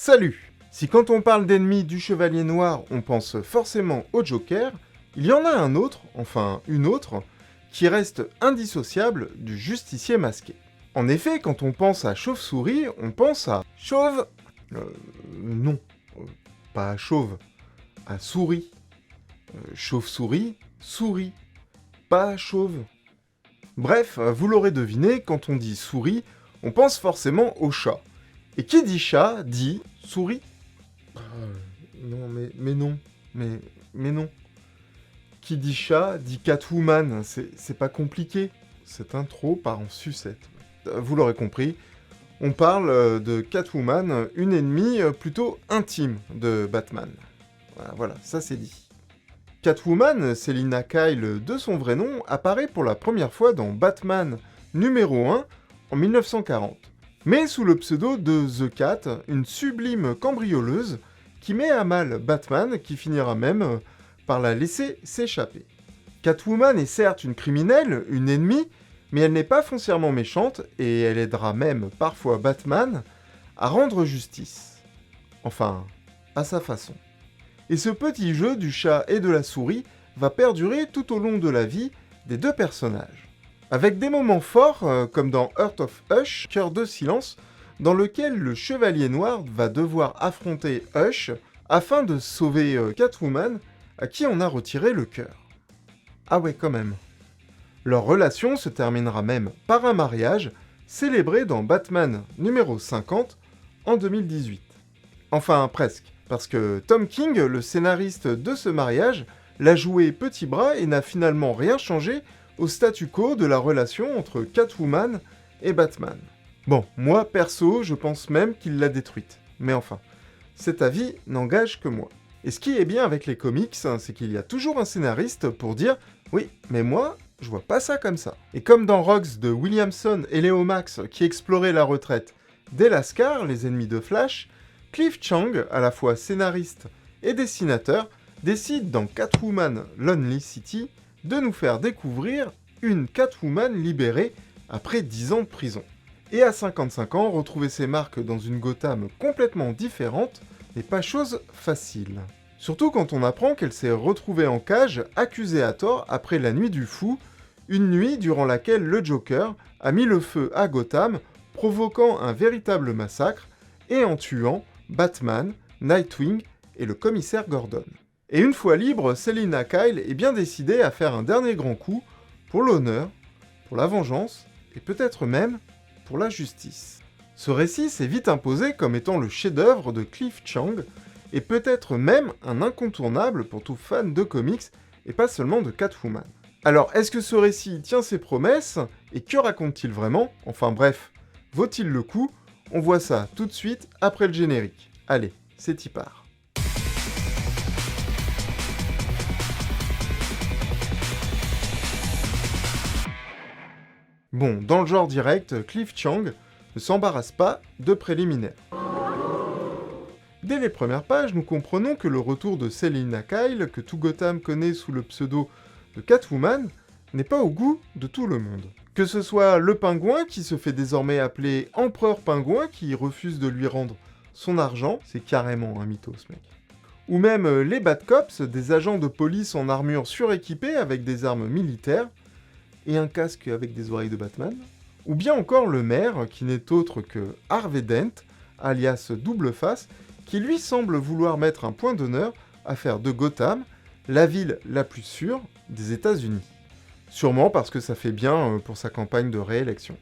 Salut! Si quand on parle d'ennemis du Chevalier Noir, on pense forcément au Joker, il y en a un autre, enfin une autre, qui reste indissociable du Justicier masqué. En effet, quand on pense à Chauve-souris, on pense à Chauve... non, pas à Chauve, à Souris. Chauve-souris, souris, pas à Chauve. Bref, vous l'aurez deviné, quand on dit souris, on pense forcément au chat. Et qui dit chat, dit souris. Non, mais non, mais non. Qui dit chat, dit Catwoman, c'est pas compliqué. Cette intro part en sucette. Vous l'aurez compris, on parle de Catwoman, une ennemie plutôt intime de Batman. Voilà, ça c'est dit. Catwoman, Selina Kyle de son vrai nom, apparaît pour la première fois dans Batman numéro 1 en 1940. Mais sous le pseudo de The Cat, une sublime cambrioleuse qui met à mal Batman, qui finira même par la laisser s'échapper. Catwoman est certes une criminelle, une ennemie, mais elle n'est pas foncièrement méchante, et elle aidera même parfois Batman à rendre justice. Enfin, à sa façon. Et ce petit jeu du chat et de la souris va perdurer tout au long de la vie des deux personnages. Avec des moments forts, comme dans Heart of Hush, Cœur de silence, dans lequel le Chevalier Noir va devoir affronter Hush afin de sauver Catwoman, à qui on a retiré le cœur. Ah ouais, quand même. Leur relation se terminera même par un mariage, célébré dans Batman numéro 50 en 2018. Enfin, presque, parce que Tom King, le scénariste de ce mariage, l'a joué petit bras et n'a finalement rien changé au statu quo de la relation entre Catwoman et Batman. Bon, moi perso, je pense même qu'il l'a détruite. Mais enfin, cet avis n'engage que moi. Et ce qui est bien avec les comics, c'est qu'il y a toujours un scénariste pour dire « Oui, mais moi, je vois pas ça comme ça ». Et comme dans Rogues de Williamson et Léo Max qui exploraient la retraite des Lascars, les ennemis de Flash, Cliff Chiang, à la fois scénariste et dessinateur, décide dans Catwoman Lonely City de nous faire découvrir une Catwoman libérée après 10 ans de prison. Et à 55 ans, retrouver ses marques dans une Gotham complètement différente n'est pas chose facile. Surtout quand on apprend qu'elle s'est retrouvée en cage, accusée à tort après la nuit du fou, une nuit durant laquelle le Joker a mis le feu à Gotham, provoquant un véritable massacre, et en tuant Batman, Nightwing et le commissaire Gordon. Et une fois libre, Selina Kyle est bien décidée à faire un dernier grand coup pour l'honneur, pour la vengeance, et peut-être même pour la justice. Ce récit s'est vite imposé comme étant le chef-d'œuvre de Cliff Chiang, et peut-être même un incontournable pour tout fan de comics, et pas seulement de Catwoman. Alors, est-ce que ce récit tient ses promesses, et que raconte-t-il vraiment? Enfin bref, vaut-il le coup? On voit ça tout de suite après le générique. Allez, c'est y part. Bon, dans le genre direct, Cliff Chiang ne s'embarrasse pas de préliminaires. Dès les premières pages, nous comprenons que le retour de Selina Kyle, que tout Gotham connaît sous le pseudo de Catwoman, n'est pas au goût de tout le monde. Que ce soit le pingouin, qui se fait désormais appeler Empereur Pingouin, qui refuse de lui rendre son argent, c'est carrément un mytho ce mec. Ou même les Bad Cops, des agents de police en armure suréquipée avec des armes militaires, et un casque avec des oreilles de Batman. Ou bien encore le maire, qui n'est autre que Harvey Dent, alias Double Face, qui lui semble vouloir mettre un point d'honneur à faire de Gotham la ville la plus sûre des États-Unis. Sûrement parce que ça fait bien pour sa campagne de réélection.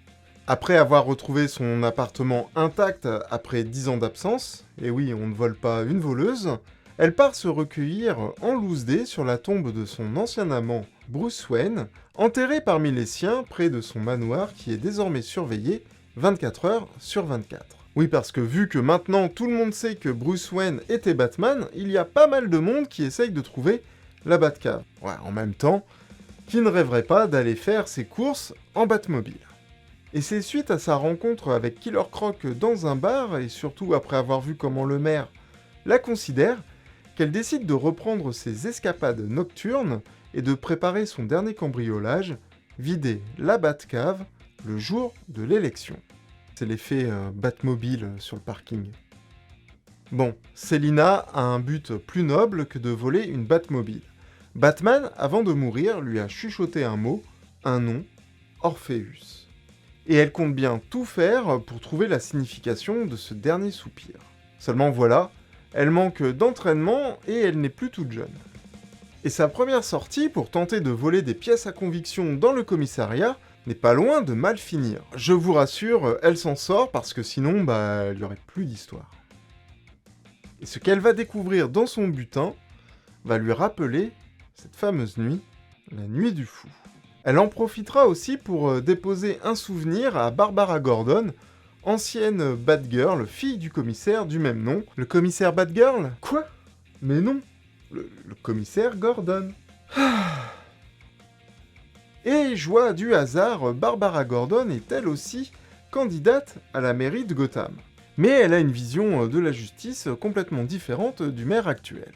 Après avoir retrouvé son appartement intact après 10 ans d'absence, et oui, on ne vole pas une voleuse, elle part se recueillir en loose day sur la tombe de son ancien amant Bruce Wayne, enterré parmi les siens près de son manoir qui est désormais surveillé 24 heures sur 24. Oui, parce que vu que maintenant tout le monde sait que Bruce Wayne était Batman, il y a pas mal de monde qui essaye de trouver la Batcave. Ouais, en même temps, qui ne rêverait pas d'aller faire ses courses en Batmobile. Et c'est suite à sa rencontre avec Killer Croc dans un bar, et surtout après avoir vu comment le maire la considère, qu'elle décide de reprendre ses escapades nocturnes et de préparer son dernier cambriolage, vider la Batcave le jour de l'élection. C'est l'effet Batmobile sur le parking. Bon, Selina a un but plus noble que de voler une Batmobile. Batman, avant de mourir, lui a chuchoté un mot, un nom, Orpheus. Et elle compte bien tout faire pour trouver la signification de ce dernier soupir. Seulement voilà, elle manque d'entraînement et elle n'est plus toute jeune. Et sa première sortie pour tenter de voler des pièces à conviction dans le commissariat n'est pas loin de mal finir. Je vous rassure, elle s'en sort parce que sinon, il n'y aurait plus d'histoire. Et ce qu'elle va découvrir dans son butin va lui rappeler cette fameuse nuit, la nuit du fou. Elle en profitera aussi pour déposer un souvenir à Barbara Gordon, ancienne Batgirl, fille du commissaire du même nom. Le commissaire Batgirl ? Quoi ? Mais non, le commissaire Gordon. Et joie du hasard, Barbara Gordon est elle aussi candidate à la mairie de Gotham. Mais elle a une vision de la justice complètement différente du maire actuel.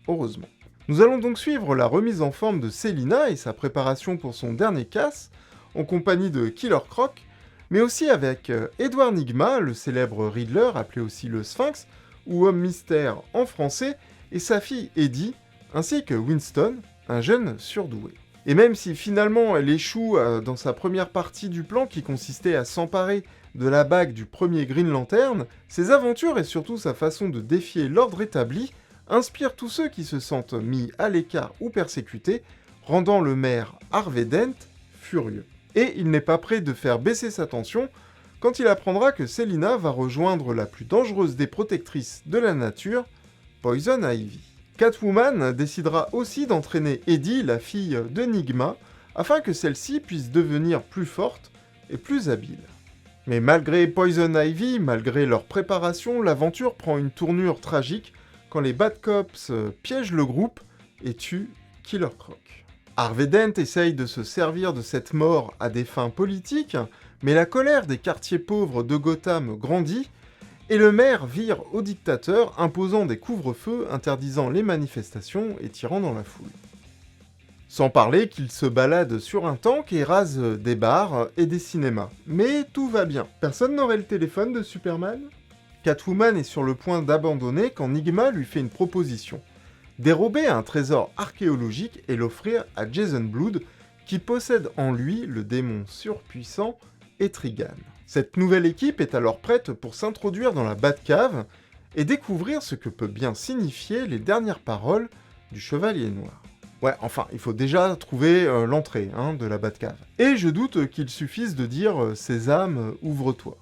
Heureusement. Nous allons donc suivre la remise en forme de Selina et sa préparation pour son dernier casse, en compagnie de Killer Croc, mais aussi avec Edward Nygma, le célèbre Riddler, appelé aussi le Sphinx, ou Homme Mystère en français, et sa fille Eddie, ainsi que Winston, un jeune surdoué. Et même si finalement elle échoue dans sa première partie du plan qui consistait à s'emparer de la bague du premier Green Lantern, ses aventures et surtout sa façon de défier l'ordre établi inspirent tous ceux qui se sentent mis à l'écart ou persécutés, rendant le maire Harvey Dent furieux. Et il n'est pas prêt de faire baisser sa tension quand il apprendra que Selina va rejoindre la plus dangereuse des protectrices de la nature, Poison Ivy. Catwoman décidera aussi d'entraîner Eddie, la fille de Nygma, afin que celle-ci puisse devenir plus forte et plus habile. Mais malgré Poison Ivy, malgré leur préparation, l'aventure prend une tournure tragique quand les Bad Cops piègent le groupe et tuent Killer Croc. Harvey Dent essaye de se servir de cette mort à des fins politiques, mais la colère des quartiers pauvres de Gotham grandit, et le maire vire au dictateur, imposant des couvre-feux, interdisant les manifestations et tirant dans la foule. Sans parler qu'il se balade sur un tank et rase des bars et des cinémas. Mais tout va bien. Personne n'aurait le téléphone de Superman ? Catwoman est sur le point d'abandonner quand Nygma lui fait une proposition. Dérober un trésor archéologique et l'offrir à Jason Blood, qui possède en lui le démon surpuissant Etrigan. Cette nouvelle équipe est alors prête pour s'introduire dans la Batcave et découvrir ce que peut bien signifier les dernières paroles du Chevalier Noir. Ouais, enfin, il faut déjà trouver l'entrée de la Batcave. Et je doute qu'il suffise de dire « Sésame, ouvre-toi ».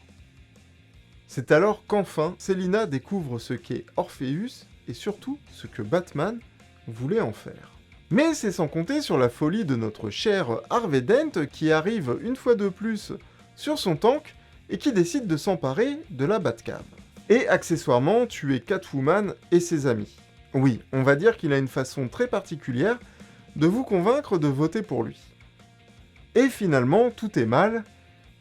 C'est alors qu'enfin, Selina découvre ce qu'est Orpheus et surtout ce que Batman voulait en faire. Mais c'est sans compter sur la folie de notre cher Harvey Dent qui arrive une fois de plus sur son tank et qui décide de s'emparer de la Batcave. Et accessoirement tuer Catwoman et ses amis. Oui, on va dire qu'il a une façon très particulière de vous convaincre de voter pour lui. Et finalement, tout est mal,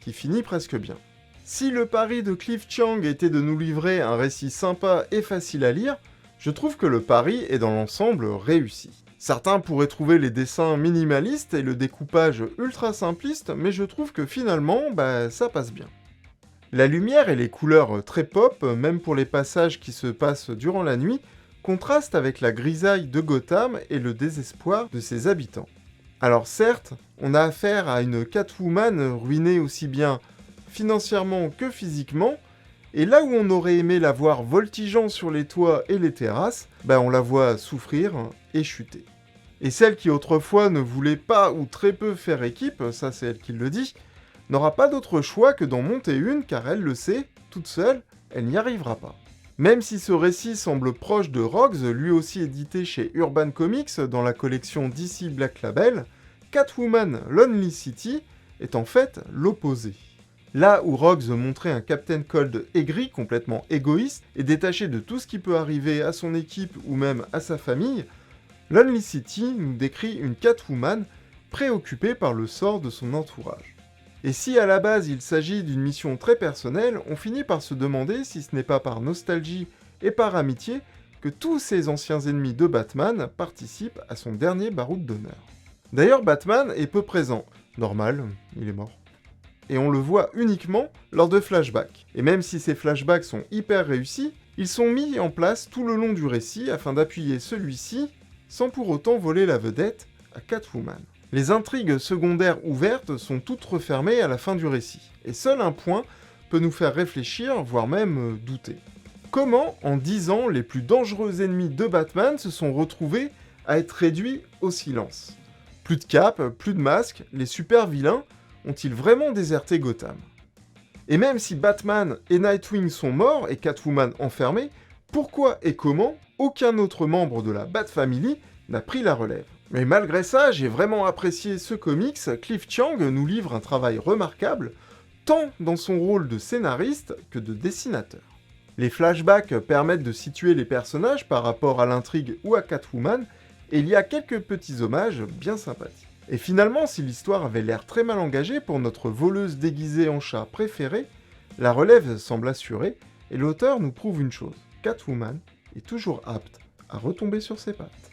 qui finit presque bien. Si le pari de Cliff Chiang était de nous livrer un récit sympa et facile à lire, je trouve que le pari est dans l'ensemble réussi. Certains pourraient trouver les dessins minimalistes et le découpage ultra simpliste, mais je trouve que finalement, ça passe bien. La lumière et les couleurs très pop, même pour les passages qui se passent durant la nuit, contrastent avec la grisaille de Gotham et le désespoir de ses habitants. Alors certes, on a affaire à une Catwoman ruinée aussi bien financièrement que physiquement, et là où on aurait aimé la voir voltigeant sur les toits et les terrasses, on la voit souffrir et chuter. Et celle qui autrefois ne voulait pas ou très peu faire équipe, ça c'est elle qui le dit, n'aura pas d'autre choix que d'en monter une car elle le sait, toute seule, elle n'y arrivera pas. Même si ce récit semble proche de Rogues, lui aussi édité chez Urban Comics dans la collection DC Black Label, Catwoman Lonely City est en fait l'opposé. Là où Rogues montrait un Captain Cold aigri, complètement égoïste, et détaché de tout ce qui peut arriver à son équipe ou même à sa famille, Lonely City nous décrit une Catwoman préoccupée par le sort de son entourage. Et si à la base il s'agit d'une mission très personnelle, on finit par se demander si ce n'est pas par nostalgie et par amitié que tous ces anciens ennemis de Batman participent à son dernier baroud d'honneur. D'ailleurs Batman est peu présent, normal, il est mort. Et on le voit uniquement lors de flashbacks. Et même si ces flashbacks sont hyper réussis, Ils sont mis en place tout le long du récit afin d'appuyer celui-ci, sans pour autant voler la vedette à Catwoman. Les intrigues secondaires ouvertes sont toutes refermées à la fin du récit, et seul un point peut nous faire réfléchir, voire même douter. Comment, en 10 ans, les plus dangereux ennemis de Batman se sont retrouvés à être réduits au silence? Plus de cape, plus de masque, les super vilains ont-ils vraiment déserté Gotham? Et même si Batman et Nightwing sont morts et Catwoman enfermée, pourquoi et comment aucun autre membre de la Bat-Family n'a pris la relève? Mais malgré ça, j'ai vraiment apprécié ce comics. Cliff Chiang nous livre un travail remarquable, tant dans son rôle de scénariste que de dessinateur. Les flashbacks permettent de situer les personnages par rapport à l'intrigue ou à Catwoman, et il y a quelques petits hommages bien sympathiques. Et finalement, si l'histoire avait l'air très mal engagée pour notre voleuse déguisée en chat préférée, la relève semble assurée, et l'auteur nous prouve une chose, Catwoman est toujours apte à retomber sur ses pattes.